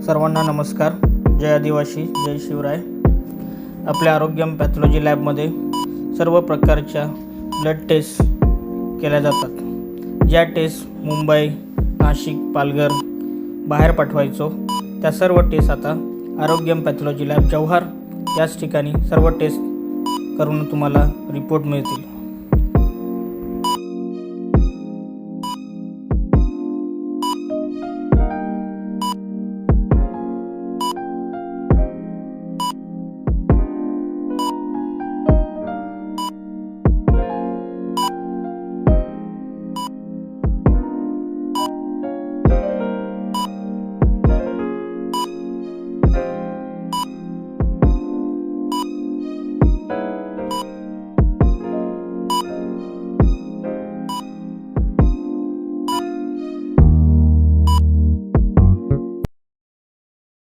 सर्वांना नमस्कार. जय आदिवासी, जय शिवराय. आपल्या आरोग्यम पॅथॉलॉजी लॅबमध्ये सर्व प्रकारच्या ब्लड टेस्ट केल्या जातात. ज्या टेस्ट मुंबई, नाशिक, पालघर बाहेर पाठवायचो त्या सर्व टेस्ट आता आरोग्यम पॅथॉलॉजी लॅब जव्हार याच ठिकाणी सर्व टेस्ट करून तुम्हाला रिपोर्ट मिळतील.